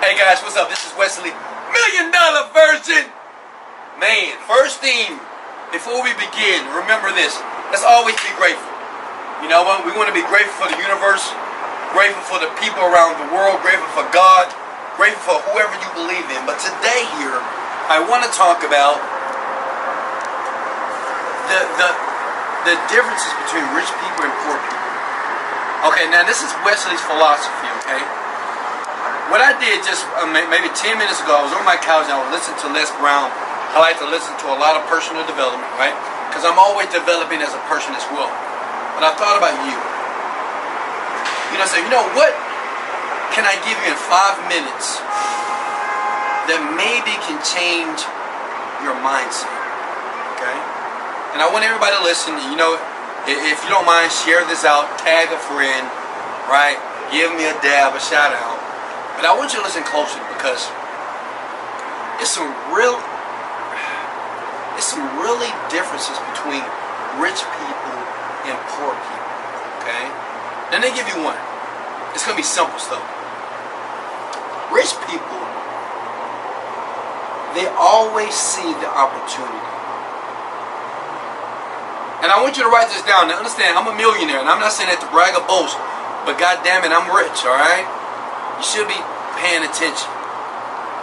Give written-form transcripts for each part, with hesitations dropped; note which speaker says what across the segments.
Speaker 1: Hey guys, what's up? This is Wesley, $1 Million Virgin. Man, first thing, before we begin, remember this. Let's always be grateful. You know what? We want to be grateful for the universe, grateful for the people around the world, grateful for God, grateful for whoever you believe in. But today here, I want to talk about the differences between rich people and poor people. Okay, now this is Wesley's philosophy, okay? What I did just maybe 10 minutes ago, I was on my couch and I was listening to Les Brown. I like to listen to a lot of personal development, right? Because I'm always developing as a person as well. But I thought about you. You know, so you know what can I give you in 5 minutes that maybe can change your mindset, okay? And I want everybody to listen. You know, if you don't mind, share this out, tag a friend, right? Give me a dab, a shout out. But I want you to listen closely because it's some really differences between rich people and poor people. Okay? Then they give you one. It's gonna be simple stuff. Rich people, they always see the opportunity. And I want you to write this down. Now understand, I'm a millionaire, and I'm not saying that to brag or boast, but God damn it, I'm rich, alright? You should be paying attention.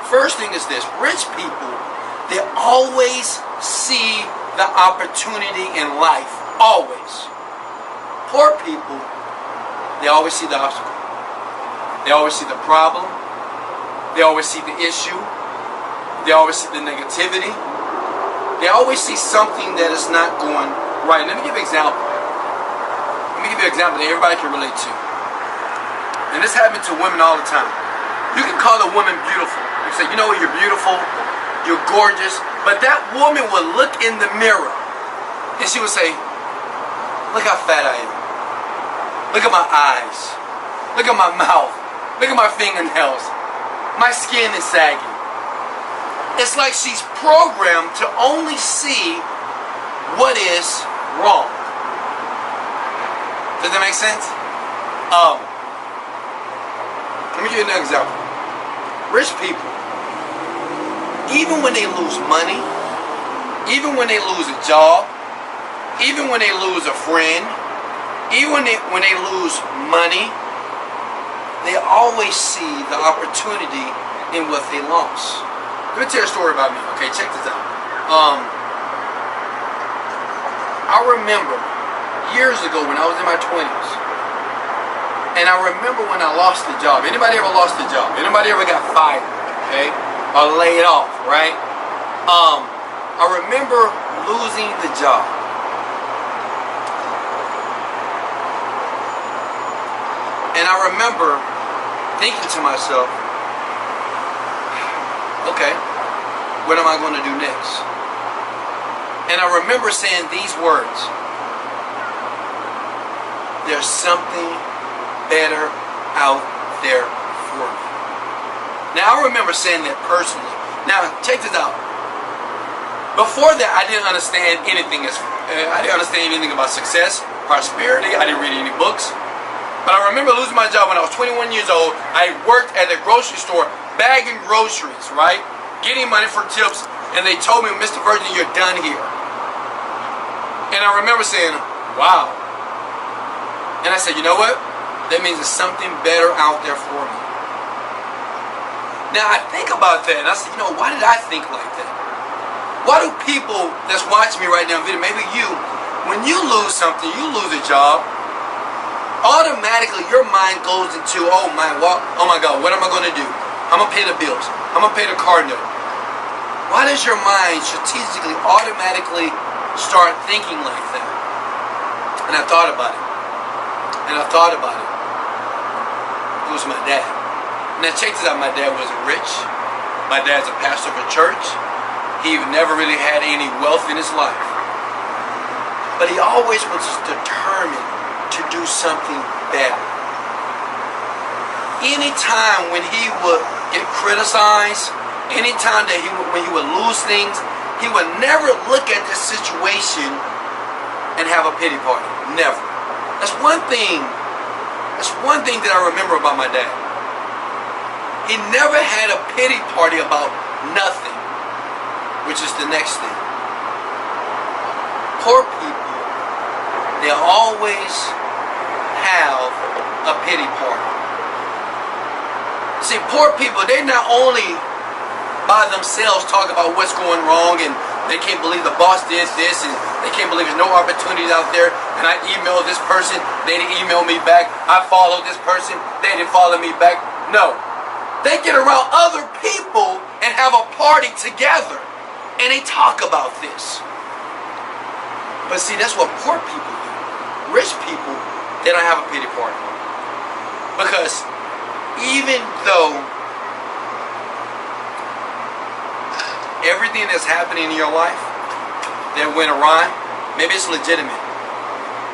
Speaker 1: First thing is this. Rich people, they always see the opportunity in life. Always. Poor people, they always see the obstacle. They always see the problem. They always see the issue. They always see the negativity. They always see something that is not going right. Let me give you an example. Let me give you an example that everybody can relate to. And this happens to women all the time. You can call a woman beautiful. You say, you know what, you're beautiful, you're gorgeous. But that woman will look in the mirror and she will say, look how fat I am. Look at my eyes. Look at my mouth. Look at my fingernails. My skin is saggy. It's like she's programmed to only see what is wrong. Does that make sense? Let me give you another example. Rich people, even when they lose money, even when they lose a job, even when they lose a friend, even when they lose money, they always see the opportunity in what they lost. Let me tell you a story about me. Okay, check this out. I remember years ago when I was in my 20s, and I remember when I lost the job. Anybody ever lost a job? Anybody ever got fired? Okay? Or laid off, right? I remember losing the job. And I remember thinking to myself, okay, what am I going to do next? And I remember saying these words: there's something better out there for me. Now I remember saying that personally. Now check this out. Before that, I didn't understand anything. I didn't understand anything about success, prosperity. I didn't read any books. But I remember losing my job when I was 21 years old. I worked at a grocery store bagging groceries, right? Getting money for tips, and they told me, Mr. Virgin, you're done here. And I remember saying, wow. And I said, you know what? That means there's something better out there for me. Now I think about that and I said, you know, why did I think like that? Why do people that's watching me right now in video, maybe you, when you lose something, you lose a job, automatically your mind goes into, oh my God, what am I going to do? I'm going to pay the bills. I'm going to pay the car note. Why does your mind strategically, automatically start thinking like that? And I thought about it. And I thought about it. It was my dad. Now check this out, my dad wasn't rich. My dad's a pastor of a church. He never really had any wealth in his life. But he always was determined to do something better. Anytime when he would get criticized, anytime that when he would lose things, he would never look at this situation and have a pity party. Never. That's one thing that I remember about my dad. He never had a pity party about nothing, which is the next thing. Poor people, they always have a pity party. See, poor people, they not only by themselves talk about what's going wrong and they can't believe the boss did this and they can't believe there's no opportunities out there, and I emailed this person, they didn't email me back. I followed this person, they didn't follow me back. No. They get around other people and have a party together and they talk about this. But see, that's what poor people do. Rich people, they don't have a pity party. Because even though everything that's happening in your life that went awry, maybe it's legitimate,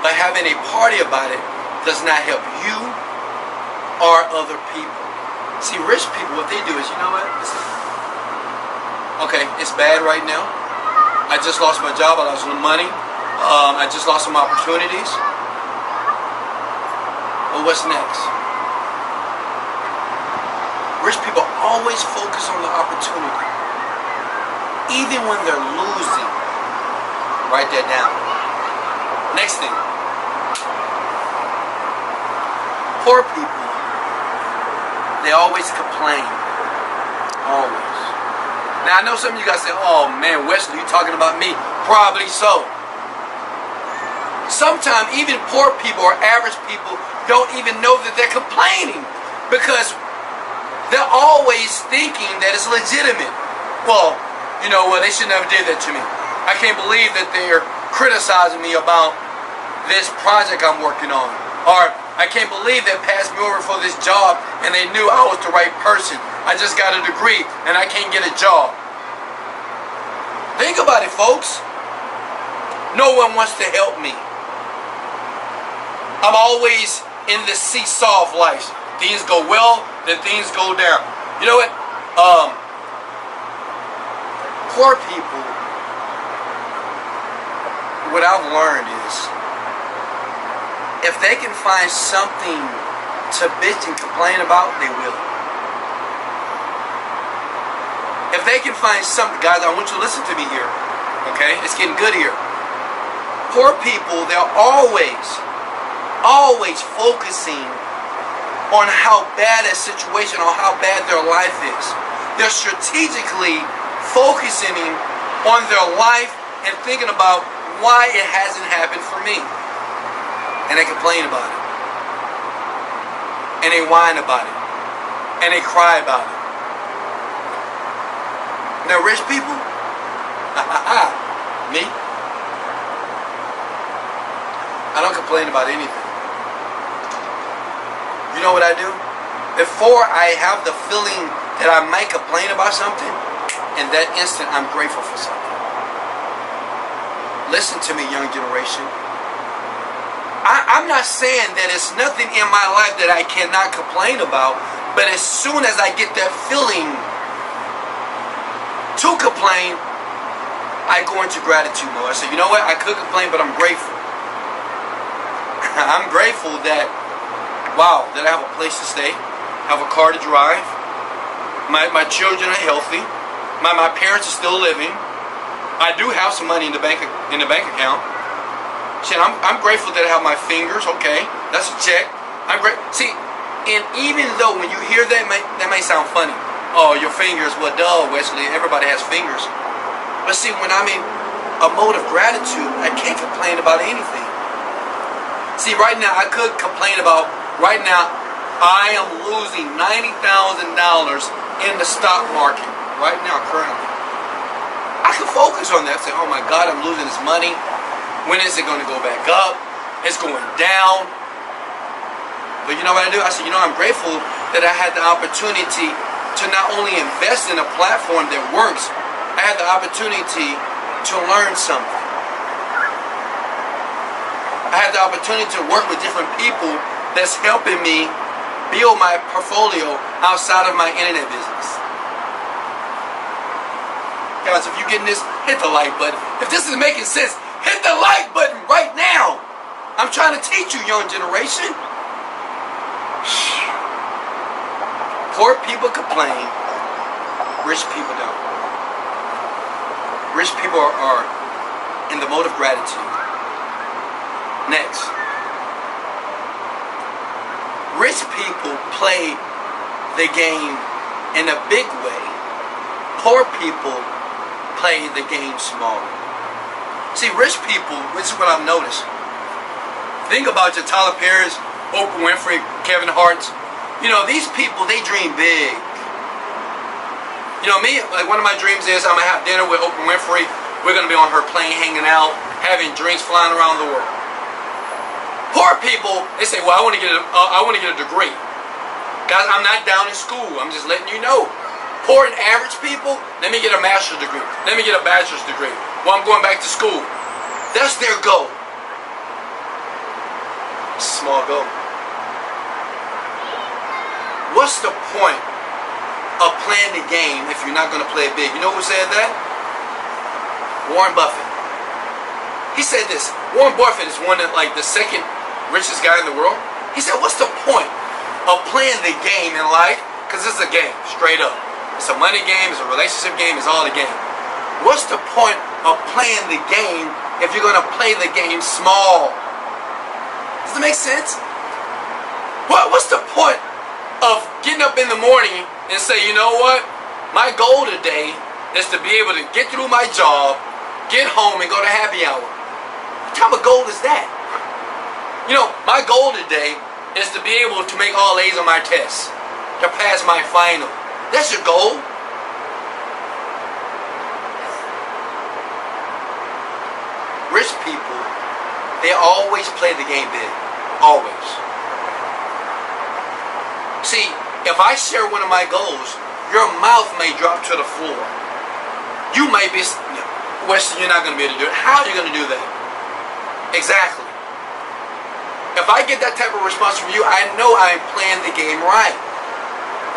Speaker 1: but having a party about it does not help you or other people. See, rich people, what they do is, you know what? Listen. Okay, it's bad right now. I just lost my job. I lost some money. I just lost some opportunities. Well, what's next? Rich people always focus on the opportunity. Even when they're losing. Write that down. Next thing. Poor people, they always complain. Always. Now I know some of you guys say, oh man, Wesley, you talking about me? Probably so. Sometimes even poor people or average people don't even know that they're complaining because they're always thinking that it's legitimate. Well, you know what, they should never did that to me. I can't believe that they're criticizing me about this project I'm working on. Or I can't believe they passed me over for this job and they knew I was the right person. I just got a degree and I can't get a job. Think about it, folks. No one wants to help me. I'm always in this seesaw of life. Things go well, then things go down. You know what? Poor people, what I've learned is, if they can find something to bitch and complain about, they will. If they can find something, guys, I want you to listen to me here. Okay? It's getting good here. Poor people, they're always focusing on how bad a situation or how bad their life is. They're strategically focusing on their life and thinking about why it hasn't happened for me. And they complain about it. And they whine about it. And they cry about it. Now rich people, me, I don't complain about anything. You know what I do? Before I have the feeling that I might complain about something, in that instant I'm grateful for something. Listen to me, young generation. I'm not saying that it's nothing in my life that I cannot complain about, but as soon as I get that feeling to complain, I go into gratitude mode. I say, you know what? I could complain, but I'm grateful. I'm grateful that, wow, that I have a place to stay, have a car to drive, my children are healthy, my parents are still living, I do have some money in the bank account. Shit, I'm grateful that I have my fingers. Okay, that's a check. I'm great. See, and even though when you hear that, that may sound funny. Oh, your fingers. Well, duh, Wesley. Everybody has fingers. But see, when I'm in a mode of gratitude, I can't complain about anything. See, right now I could complain about. Right now, I am losing $90,000 in the stock market. Right now, currently, I can focus on that. Say, oh my God, I'm losing this money. When is it going to go back up? It's going down. But you know what I do? I said, you know, I'm grateful that I had the opportunity to not only invest in a platform that works, I had the opportunity to learn something. I had the opportunity to work with different people that's helping me build my portfolio outside of my internet business. Guys, if you're getting this, hit the like button. If this is making sense, hit the like button right now. I'm trying to teach you, young generation. Poor people complain, rich people don't. Rich people are in the mode of gratitude. Next. Rich people play the game in a big way. Poor people play the game small. See, rich people, this is what I've noticed. Think about your Tyler Perry's, Oprah Winfrey, Kevin Hart's. You know, these people, they dream big. You know, me, like one of my dreams is I'm going to have dinner with Oprah Winfrey. We're going to be on her plane hanging out, having drinks flying around the world. Poor people, they say, well, I want to get a degree. Guys, I'm not down in school. I'm just letting you know. Poor and average people, let me get a master's degree. Let me get a bachelor's degree. Well, I'm going back to school. That's their goal. Small goal. What's the point of playing the game if you're not going to play it big? You know who said that? Warren Buffett. He said this. Warren Buffett is one of the second richest guy in the world. He said, what's the point of playing the game in life? Because this is a game, straight up. It's a money game, it's a relationship game, it's all a game. What's the point of playing the game if you're going to play the game small? Does it make sense? What's the point of getting up in the morning and say, you know what? My goal today is to be able to get through my job, get home, and go to happy hour. What type of goal is that? You know, my goal today is to be able to make all A's on my tests, to pass my final. That's your goal. Rich people, they always play the game big. Always. See, if I share one of my goals, your mouth may drop to the floor. You may be, Weston, you're not going to be able to do it. How are you going to do that? Exactly. If I get that type of response from you, I know I'm playing the game right.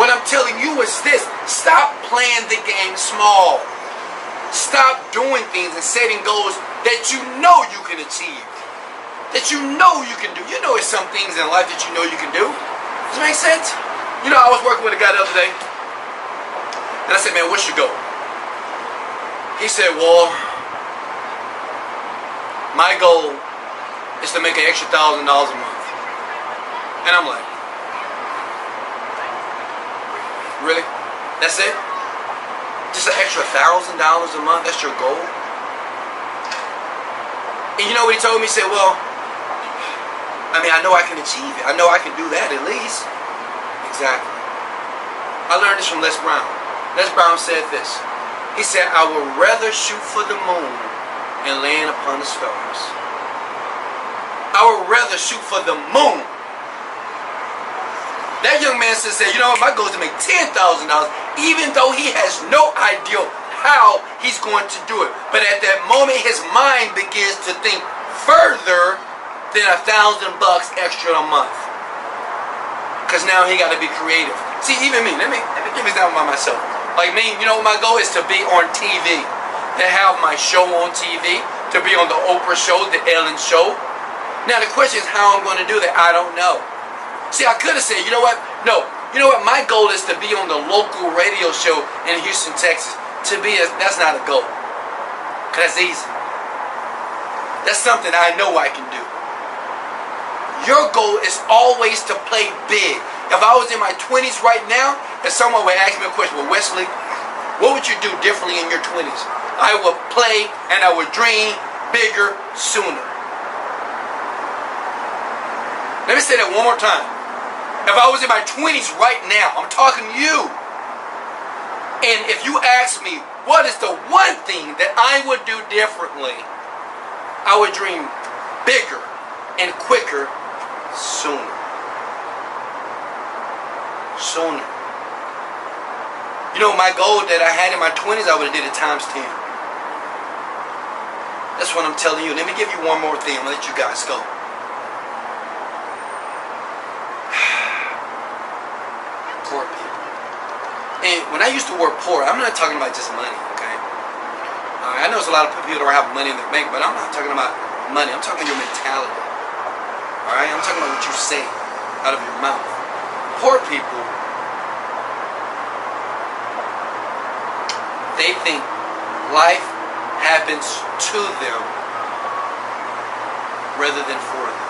Speaker 1: What I'm telling you is this: stop playing the game small. Stop doing things and setting goals that you know you can achieve, that you know you can do. You know there's some things in life that you know you can do. Does it make sense? You know, I was working with a guy the other day, and I said, man, what's your goal? He said, well, my goal is to make an extra $1,000 a month. And I'm like, really? That's it? Just an extra $1,000 a month? That's your goal? And you know what he told me? He said, well, I mean, I know I can achieve it. I know I can do that at least. Exactly. I learned this from Les Brown. Les Brown said this. He said, I would rather shoot for the moon and land upon the stars. I would rather shoot for the moon. That young man said, you know what, my goal is to make $10,000, even though he has no idea how he's going to do it. But at that moment, his mind begins to think further than $1,000 extra a month. Because now he got to be creative. See, even me, let me give this down by myself. Like me, you know what my goal is? To be on TV. To have my show on TV. To be on the Oprah show, the Ellen show. Now the question is how I'm going to do that. I don't know. See, I could have said, you know what? No. You know what? My goal is to be on the local radio show in Houston, Texas. That's not a goal. Because that's easy. That's something I know I can do. Your goal is always to play big. If I was in my 20s right now, and someone would ask me a question, well, Wesley, what would you do differently in your 20s? I would play and I would dream bigger sooner. Let me say that one more time. If I was in my 20s right now, I'm talking to you. And if you ask me, what is the one thing that I would do differently? I would dream bigger and quicker sooner. Sooner. You know, my goal that I had in my 20s, I would have did it times 10. That's what I'm telling you. Let me give you one more thing. I'm going to let you guys go. Poor people. And when I used to word poor, I'm not talking about just money, okay? I know there's a lot of people that don't have money in their bank, but I'm not talking about money. I'm talking your mentality. Alright? I'm talking about what you say out of your mouth. Poor people, they think life happens to them rather than for them.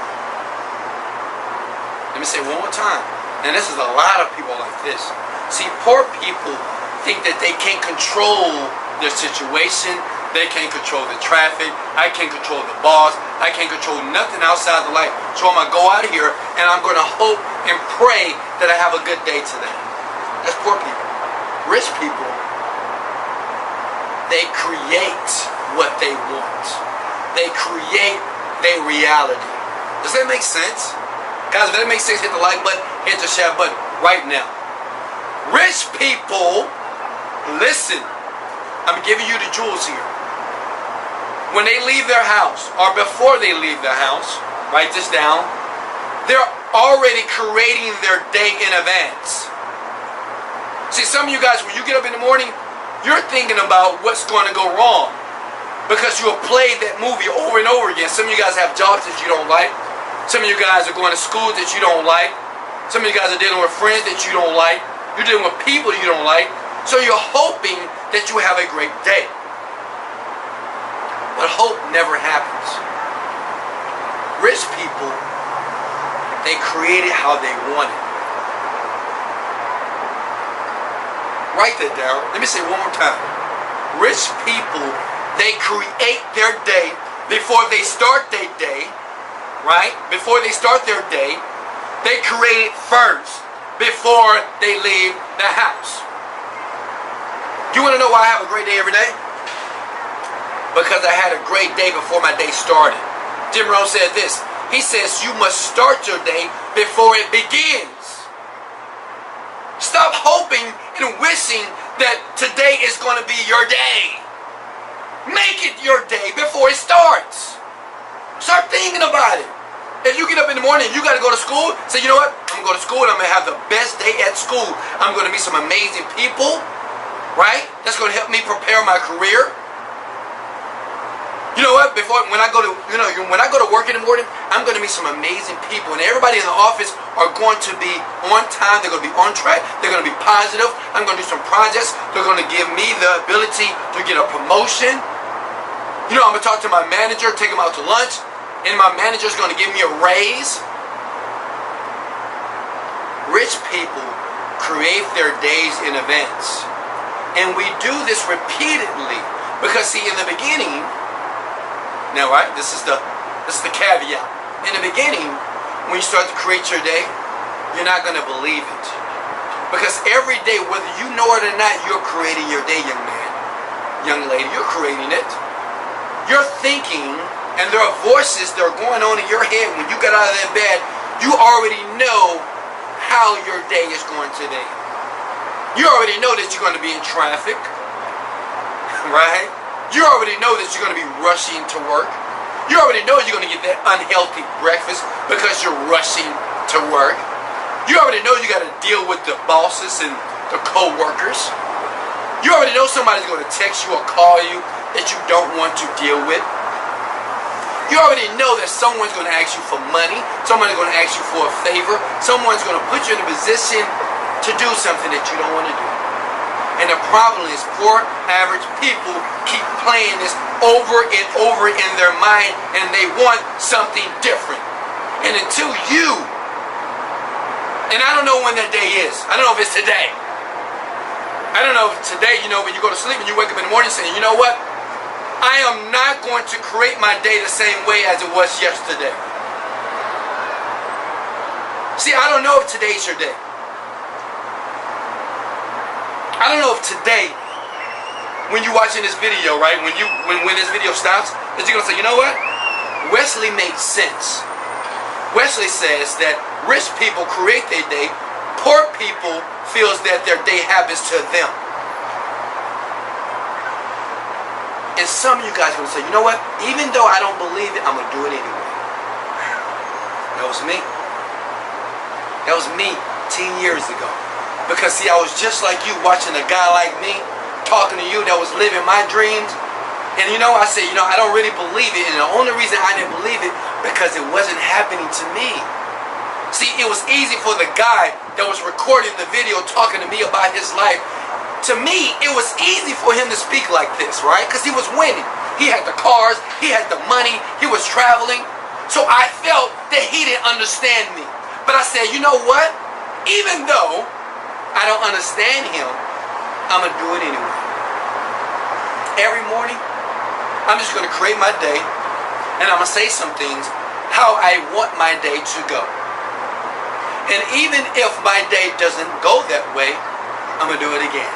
Speaker 1: Let me say it one more time. And this is a lot of people like this. See, poor people think that they can't control their situation. They can't control the traffic. I can't control the boss. I can't control nothing outside the life. So I'm going to go out here and I'm going to hope and pray that I have a good day today. That's poor people. Rich people, they create what they want. They create their reality. Does that make sense? Guys, if that makes sense, hit the like button, hit the share button right now. Rich people, listen, I'm giving you the jewels here. When they leave their house, or before they leave their house, write this down, they're already creating their day in advance. See, some of you guys, when you get up in the morning, you're thinking about what's going to go wrong because you have played that movie over and over again. Some of you guys have jobs that you don't like. Some of you guys are going to school that you don't like. Some of you guys are dealing with friends that you don't like. You're dealing with people you don't like. So you're hoping that you have a great day. But hope never happens. Rich people, they create it how they want it. Write that down. Let me say it one more time. Rich people, they create their day before they start their day. Right? Before they start their day, they create it first before they leave the house. You want to know why I have a great day every day? Because I had a great day before my day started. Jim Rohn said this. He says you must start your day before it begins. Stop hoping and wishing that today is going to be your day. Make it your day before it starts. Start thinking about it. If you get up in the morning and you got to go to school, say, you know what? I'm going to go to school and I'm going to have the best day at school. I'm going to meet some amazing people, right? That's going to help me prepare my career. You know what? When I go to work in the morning, I'm going to meet some amazing people, and everybody in the office are going to be on time. They're going to be on track. They're going to be positive. I'm going to do some projects. They're going to give me the ability to get a promotion. You know, I'm going to talk to my manager, take him out to lunch. And my manager's going to give me a raise. Rich people create their days in advance. And we do this repeatedly. Because see, in the beginning, now right, this is the caveat. In the beginning, when you start to create your day, you're not going to believe it. Because every day, whether you know it or not, you're creating your day, young man. Young lady, you're creating it. You're thinking. And there are voices that are going on in your head when you get out of that bed. You already know how your day is going today. You already know that you're going to be in traffic. Right? You already know that you're going to be rushing to work. You already know you're going to get that unhealthy breakfast because you're rushing to work. You already know you got to deal with the bosses and the co-workers. You already know somebody's going to text you or call you that you don't want to deal with. You already know that someone's going to ask you for money. Someone's going to ask you for a favor. Someone's going to put you in a position to do something that you don't want to do. And the problem is poor, average people keep playing this over and over in their mind, and they want something different. And until you, and I don't know when that day is. I don't know if it's today. I don't know if today, you know, when you go to sleep and you wake up in the morning saying, you know what? I am not going to create my day the same way as it was yesterday. See, I don't know if today's your day. I don't know if today, when you're watching this video, right, when this video stops, that you're going to say, you know what? Wesley makes sense. Wesley says that rich people create their day, poor people feels that their day happens to them. And some of you guys are going to say, you know what? Even though I don't believe it, I'm going to do it anyway. That was me. That was me 10 years ago. Because see, I was just like you, watching a guy like me, talking to you that was living my dreams. And you know, I said, you know, I don't really believe it. And the only reason I didn't believe it, because it wasn't happening to me. See, it was easy for the guy that was recording the video talking to me about his life. to me, it was easy for him to speak like this, right? Because he was winning. He had the cars, he had the money, he was traveling. So I felt that he didn't understand me. But I said, you know what? Even though I don't understand him, I'm going to do it anyway. Every morning, I'm just going to create my day, and I'm going to say some things how I want my day to go. And even if my day doesn't go that way, I'm going to do it again.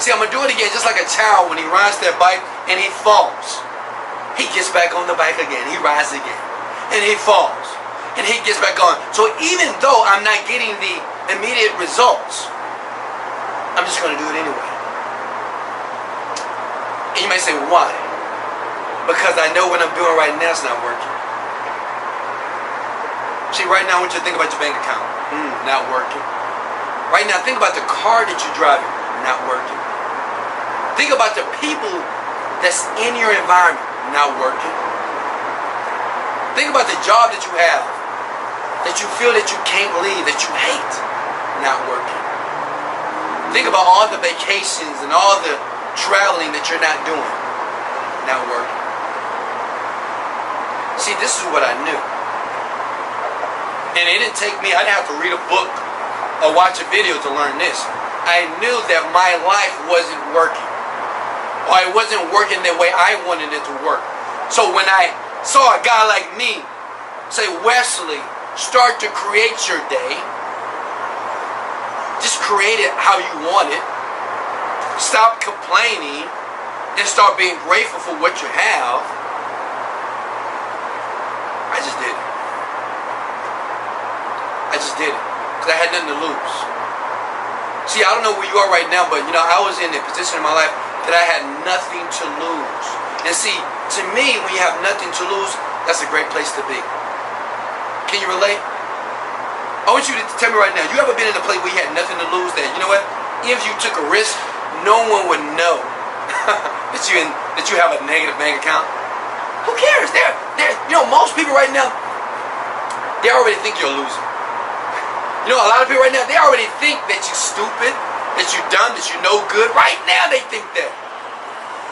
Speaker 1: See, I'm going to do it again just like a child when he rides that bike and he falls. He gets back on the bike again. He rides again. And he falls. And he gets back on. So even though I'm not getting the immediate results, I'm just going to do it anyway. And you may say, why? Because I know what I'm doing right now is not working. See, right now I want you to think about your bank account. Not working. Right now, think about the car that you're driving. Not working. Think about the people that's in your environment. Not working. Think about the job that you have that you feel that you can't leave, that you hate. Not working. Think about all the vacations and all the traveling that you're not doing. Not working. See, this is what I knew. And it didn't take me, I didn't have to read a book or watch a video to learn this. I knew that my life wasn't working. Or it wasn't working the way I wanted it to work. So when I saw a guy like me say, Wesley, start to create your day. Just create it how you want it. Stop complaining and start being grateful for what you have. I just did it. I just did it. Because I had nothing to lose. See, I don't know where you are right now, but I was in a position in my life that I had nothing to lose. And see, to me, when you have nothing to lose, that's a great place to be. Can you relate? I want you to tell me right now, you ever been in a place where you had nothing to lose that, you know what? If you took a risk, no one would know that you have a negative bank account. Who cares? Most people right now, they already think you're a loser. A lot of people right now, they already think that you're stupid, that you're dumb, that you're no good. Right now they think that.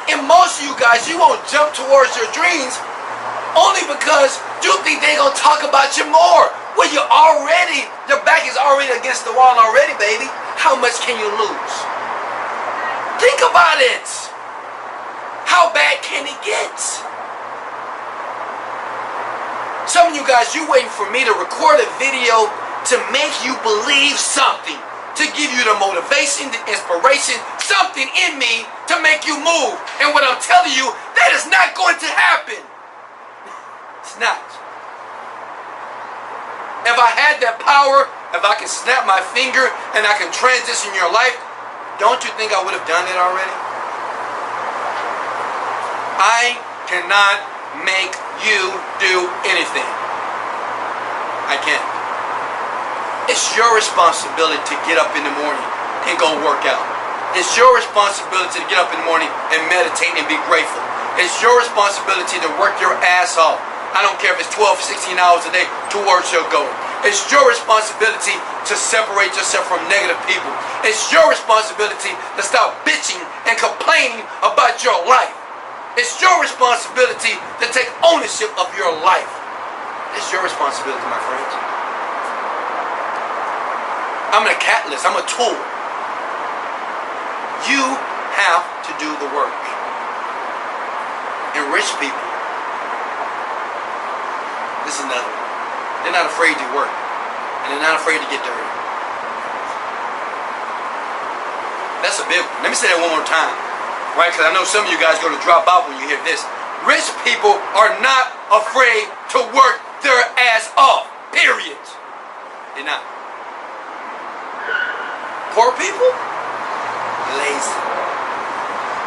Speaker 1: And most of you guys, you won't jump towards your dreams only because you think they're going to talk about you more. Well, your back is already against the wall already, baby. How much can you lose? Think about it. How bad can it get? Some of you guys, you're waiting for me to record a video to make you believe something, to give you the motivation, the inspiration, something in me to make you move. And what I'm telling you, that is not going to happen. It's not. If I had that power, if I can snap my finger and I can transition your life, don't you think I would have done it already? I cannot make you do anything. I can't. It's your responsibility to get up in the morning and go work out. It's your responsibility to get up in the morning and meditate and be grateful. It's your responsibility to work your ass off. I don't care if it's 12, 16 hours a day towards your goal. It's your responsibility to separate yourself from negative people. It's your responsibility to stop bitching and complaining about your life. It's your responsibility to take ownership of your life. It's your responsibility, my friends. I'm a catalyst. I'm a tool. You have to do the work. And rich people, this is another one. They're not afraid to work. And they're not afraid to get dirty. That's a big one. Let me say that one more time. Right? Because I know some of you guys are going to drop out when you hear this. Rich people are not afraid to work their ass off. Period. They're not. Poor people? Lazy.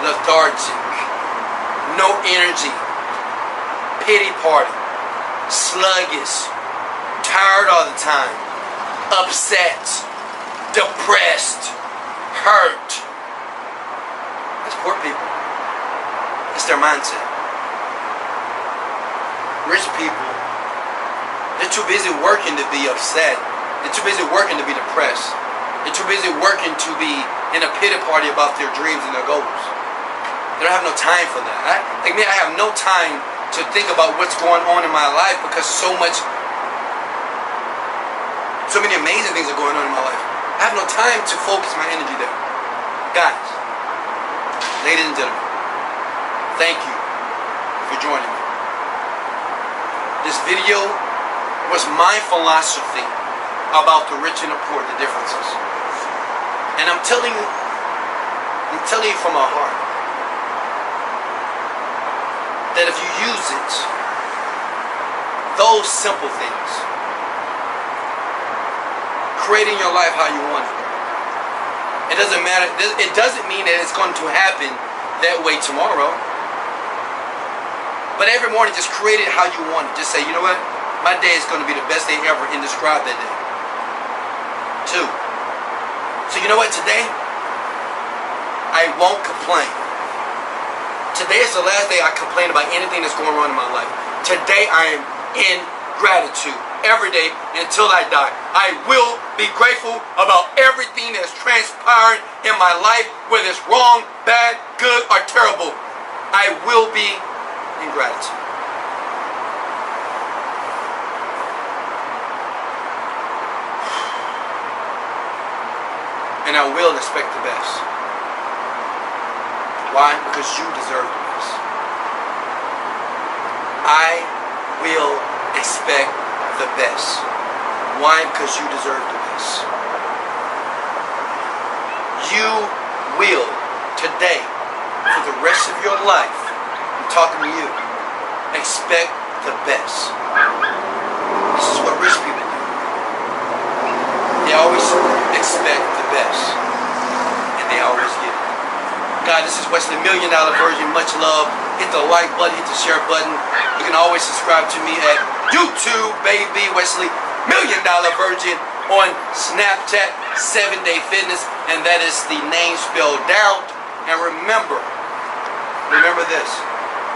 Speaker 1: Lethargic. No energy. Pity party. Sluggish. Tired all the time. Upset. Depressed. Hurt. That's poor people. It's their mindset. Rich people, they're too busy working to be upset. They're too busy working to be depressed. They're too busy working to be in a pity party about their dreams and their goals. They don't have no time for that. I have no time to think about what's going on in my life because so many amazing things are going on in my life. I have no time to focus my energy there. Guys, ladies and gentlemen, thank you for joining me. This video was my philosophy about the rich and the poor, the differences. And I'm telling you from my heart that if you use it, those simple things, creating your life how you want it. It doesn't matter. It doesn't mean that it's going to happen that way tomorrow. But every morning, just create it how you want it. Just say, you know what? My day is going to be the best day ever, and describe that day. 2. So you know what? Today, I won't complain. Today is the last day I complain about anything that's going on in my life. Today, I am in gratitude. Every day until I die. I will be grateful about everything that's transpired in my life, whether it's wrong, bad, good, or terrible. I will be in gratitude. And I will expect the best. Why? Because you deserve the best. I will expect the best. Why? Because you deserve the best. You will today, for the rest of your life, I'm talking to you, expect the best. This is what rich people do. They always expect the best. And they always get it. God, this is Wesley, $1 Million Virgin. Much love. Hit the like button, hit the share button. You can always subscribe to me at YouTube, baby. Wesley, $1 Million Virgin on Snapchat, 7-Day Fitness, and that is the name spelled out. And remember this,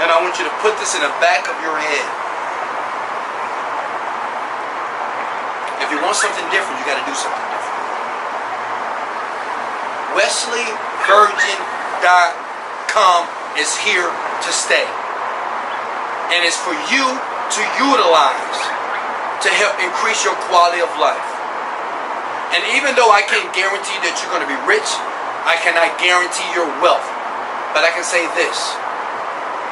Speaker 1: and I want you to put this in the back of your head. If you want something different, you got to do something different. WesleyVirgin.com is here to stay. And it's for you to utilize to help increase your quality of life. And even though I can't guarantee that you're going to be rich, I cannot guarantee your wealth. But I can say this,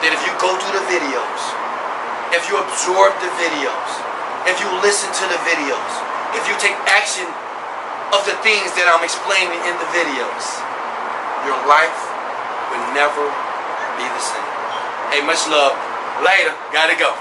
Speaker 1: that if you go through the videos, if you absorb the videos, if you listen to the videos, if you take action of the things that I'm explaining in the videos, your life will never be the same. Hey, much love. Later. Gotta go.